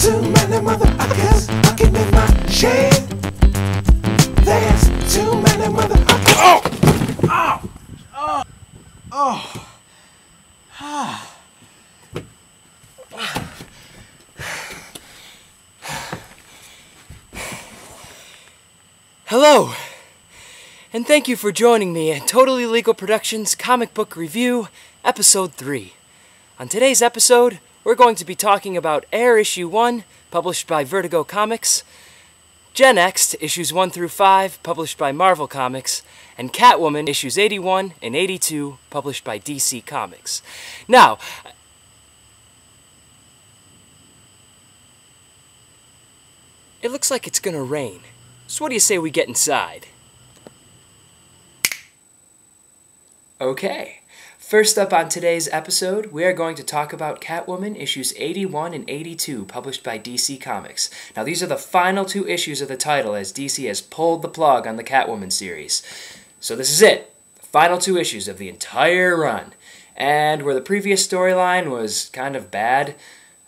too many motherfuckers fucking in my shade. There's too many motherfuckers. Oh! Oh! Oh! Oh! Ah. Hello, and thank you for joining me at Totally Legal Productions Comic Book Review, Episode 3. On today's episode, we're going to be talking about Air Issue 1, published by Vertigo Comics, GeNext, Issues 1 through 5, published by Marvel Comics, and Catwoman, Issues 81 and 82, published by DC Comics. Now, it looks like it's gonna rain. So what do you say we get inside? Okay, first up on today's episode, we are going to talk about Catwoman issues 81 and 82, published by DC Comics. Now these are the final two issues of the title, as DC has pulled the plug on the Catwoman series. So this is it, the final two issues of the entire run. And where the previous storyline was kind of bad,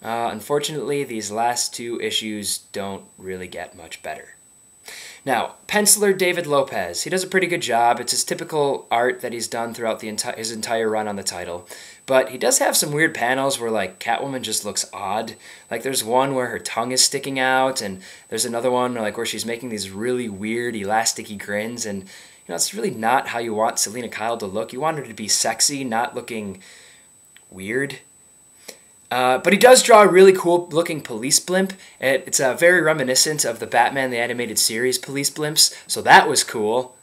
unfortunately these last two issues don't really get much better. Now, penciler David Lopez, he does a pretty good job. It's his typical art that he's done throughout his entire run on the title. But he does have some weird panels where, like, Catwoman just looks odd. Like, there's one where her tongue is sticking out, and there's another one where she's making these really weird, elasticy grins, and, it's really not how you want Selina Kyle to look. You want her to be sexy, not looking weird. But he does draw a really cool-looking police blimp. It's very reminiscent of the Batman the Animated Series police blimps, so that was cool.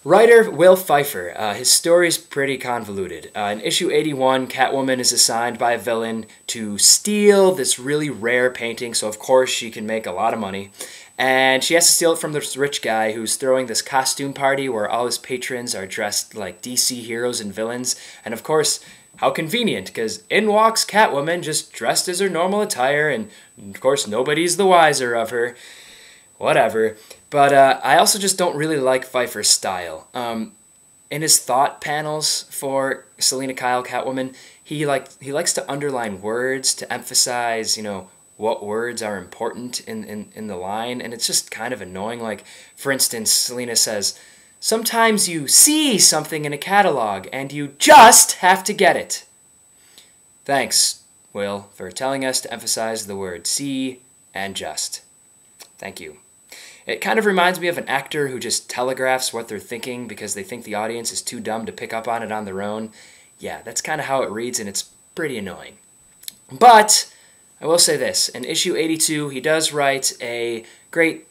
Writer Will Pfeiffer. His story's pretty convoluted. In issue 81, Catwoman is assigned by a villain to steal this really rare painting, so of course she can make a lot of money. And she has to steal it from this rich guy who's throwing this costume party where all his patrons are dressed like DC heroes and villains, and of course, how convenient, because in walks Catwoman just dressed as her normal attire, and of course nobody's the wiser of her. Whatever. But I also just don't really like Pfeiffer's style. In his thought panels for Selina Kyle Catwoman, he likes to underline words to emphasize, what words are important in the line, and it's just kind of annoying. Like, for instance, Selina says, "Sometimes you see something in a catalog, and you just have to get it." Thanks, Will, for telling us to emphasize the word see and just. Thank you. It kind of reminds me of an actor who just telegraphs what they're thinking because they think the audience is too dumb to pick up on it on their own. Yeah, that's kind of how it reads, and it's pretty annoying. But I will say this. In issue 82, he does write a great...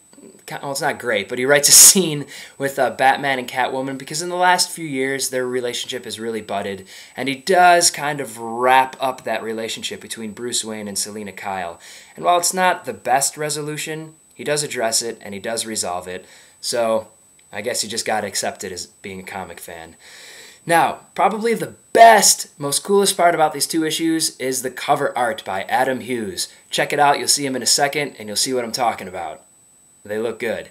Well, it's not great, but he writes a scene with Batman and Catwoman because in the last few years their relationship has really budded, and he does kind of wrap up that relationship between Bruce Wayne and Selina Kyle. And while it's not the best resolution, he does address it and he does resolve it, so I guess you just gotta accept it as being a comic fan. Now, probably the best, most coolest part about these two issues is the cover art by Adam Hughes. Check it out, you'll see him in a second, and you'll see what I'm talking about. They look good.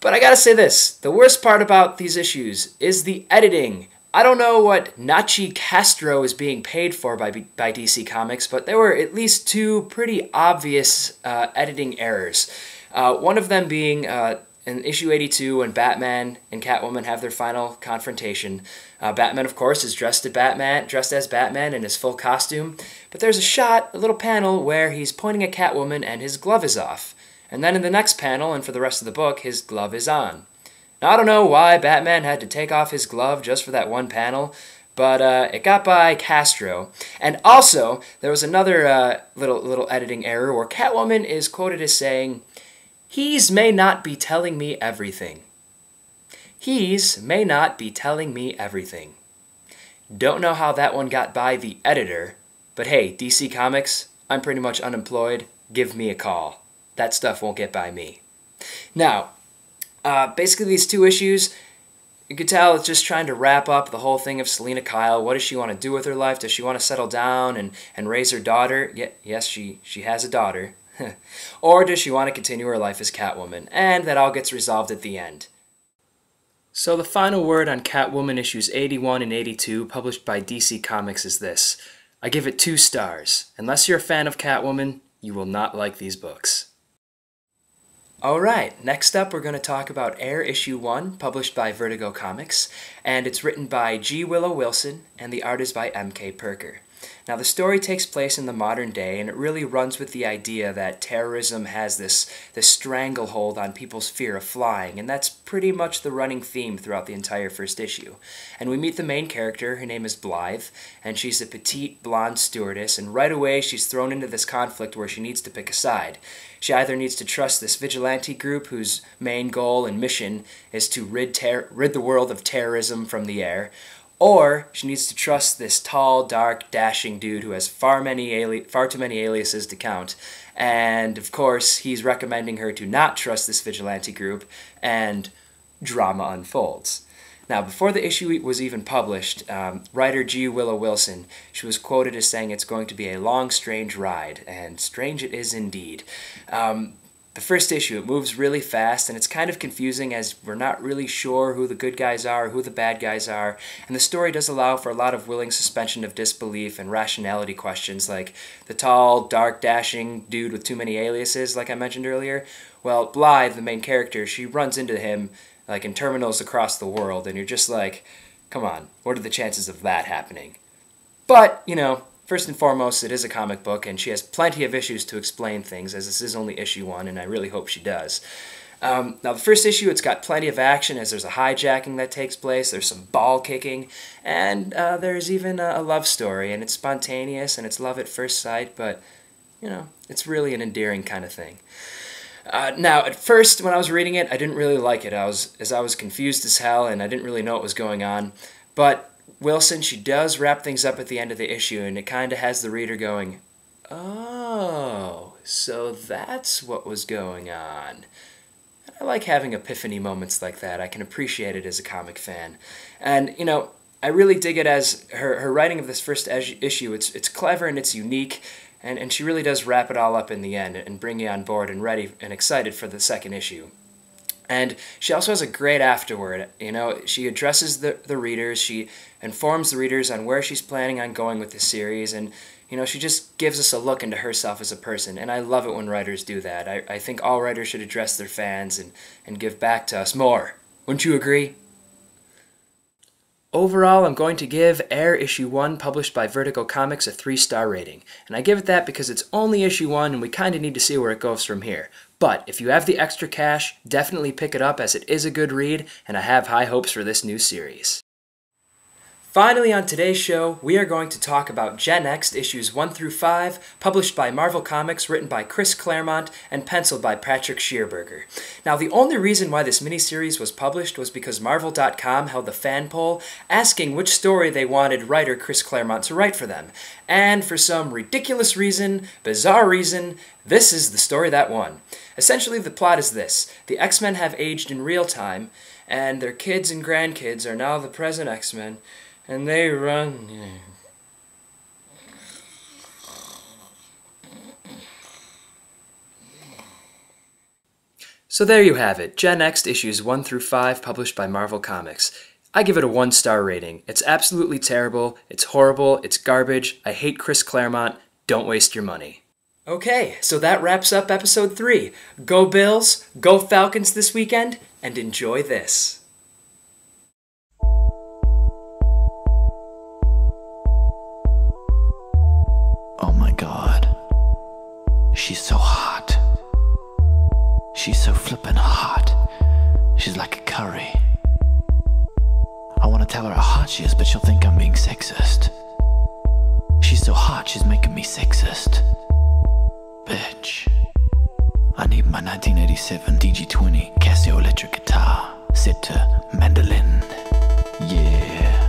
But I gotta say this, the worst part about these issues is the editing. I don't know what Nachi Castro is being paid for by DC Comics, but there were at least two pretty obvious editing errors. One of them being in issue 82 when Batman and Catwoman have their final confrontation. Batman, of course, is dressed as Batman in his full costume, but there's a little panel where he's pointing at Catwoman and his glove is off. And then in the next panel, and for the rest of the book, his glove is on. Now, I don't know why Batman had to take off his glove just for that one panel, but it got by Castro. And also, there was another little editing error where Catwoman is quoted as saying, "He's may not be telling me everything." He's may not be telling me everything. Don't know how that one got by the editor, but hey, DC Comics, I'm pretty much unemployed. Give me a call. That stuff won't get by me. Now, basically these two issues, you could tell it's just trying to wrap up the whole thing of Selina Kyle. What does she want to do with her life? Does she want to settle down and raise her daughter? Yes, she has a daughter. Or does she want to continue her life as Catwoman? And that all gets resolved at the end. So the final word on Catwoman issues 81 and 82, published by DC Comics, is this. I give it 2 stars. Unless you're a fan of Catwoman, you will not like these books. Alright, next up we're going to talk about Air Issue 1, published by Vertigo Comics, and it's written by G. Willow Wilson, and the art is by M.K. Perker. Now, the story takes place in the modern day, and it really runs with the idea that terrorism has this stranglehold on people's fear of flying, and that's pretty much the running theme throughout the entire first issue. And we meet the main character. Her name is Blythe, and she's a petite, blonde stewardess, and right away she's thrown into this conflict where she needs to pick a side. She either needs to trust this vigilante group whose main goal and mission is to rid the world of terrorism from the air, or she needs to trust this tall, dark, dashing dude who has far too many aliases to count. And, of course, he's recommending her to not trust this vigilante group, and drama unfolds. Now, before the issue was even published, writer G. Willow Wilson, she was quoted as saying it's going to be a long, strange ride, and strange it is indeed. The first issue, it moves really fast, and it's kind of confusing as we're not really sure who the good guys are or who the bad guys are, and the story does allow for a lot of willing suspension of disbelief and rationality questions like the tall, dark, dashing dude with too many aliases, like I mentioned earlier. Well, Blythe, the main character, she runs into him like in terminals across the world, and you're just like, come on, what are the chances of that happening? But, you know, first and foremost, it is a comic book, and she has plenty of issues to explain things, as this is only issue 1, and I really hope she does. Now, the first issue, it's got plenty of action, as there's a hijacking that takes place, there's some ball kicking, and there's even a love story, and it's spontaneous, and it's love at first sight, but, you know, it's really an endearing kind of thing. Now, at first, when I was reading it, I didn't really like it. I was confused as hell, and I didn't really know what was going on, but Wilson, she does wrap things up at the end of the issue, and it kind of has the reader going, oh, so that's what was going on. And I like having epiphany moments like that. I can appreciate it as a comic fan. And, you know, I really dig it as her writing of this first issue. It's clever and it's unique, and she really does wrap it all up in the end and bring you on board and ready and excited for the second issue. And she also has a great afterword. You know, she addresses the readers, she informs the readers on where she's planning on going with the series, and, you know, she just gives us a look into herself as a person, and I love it when writers do that. I think all writers should address their fans and give back to us more. Wouldn't you agree? Overall, I'm going to give Air Issue 1, published by Vertigo Comics, a 3-star rating. And I give it that because it's only issue 1 and we kind of need to see where it goes from here. But if you have the extra cash, definitely pick it up as it is a good read, and I have high hopes for this new series. Finally, on today's show, we are going to talk about GeNext issues 1 through 5, published by Marvel Comics, written by Chris Claremont, and penciled by Patrick Schierberger. Now, the only reason why this miniseries was published was because Marvel.com held a fan poll asking which story they wanted writer Chris Claremont to write for them. And for some ridiculous reason, bizarre reason, this is the story that won. Essentially, the plot is this. The X-Men have aged in real time, and their kids and grandkids are now the present X-Men, and they run. So there you have it, GeNext issues 1 through 5, published by Marvel Comics. I give it a 1-star rating. It's absolutely terrible, it's horrible, it's garbage, I hate Chris Claremont, don't waste your money. Okay, so that wraps up episode 3. Go Bills, go Falcons this weekend, and enjoy this. Oh my god. She's so hot. She's so flippin' hot. She's like a curry. I wanna tell her how hot she is, but she'll think I'm being sexist. She's so hot, she's making me sexist. Bitch. I need my 1987 DG20 Casio electric guitar set to mandolin. Yeah.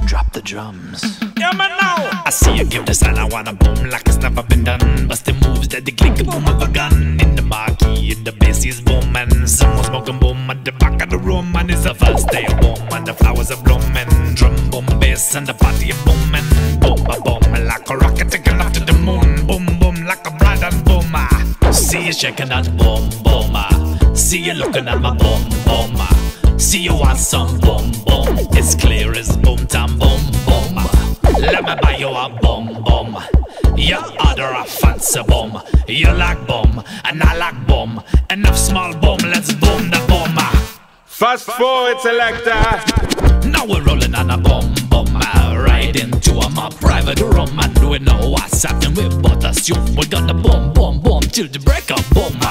Drop the drums. Yeah, man, now I see you give the sign, I wanna boom like it's never been done. Busting moves that they click a boom of a gun. In the marquee, in the bass is booming. Someone smoking boom at the back of the room. And it's the first day of boom, and the flowers are blooming. Drum, boom, bass, and the party is booming. Boom, a boom, like a rocket taking off to the moon. Boom, boom, like a bride and boomer. See you shaking that boom, boomer. See you looking at my boom, boomer. See you want some boom, boom. It's clear as boom, tam, boom, boom. Let me buy you a boom, boom. under a fancy bum. You like bum, and I like bum. Enough small bum, let's boom the bum. Fast forward, selector. Now we're rolling on a bum bum. Right into my private room, and we know what's happening. We both assume we're gonna boom boom boom till the break of boom.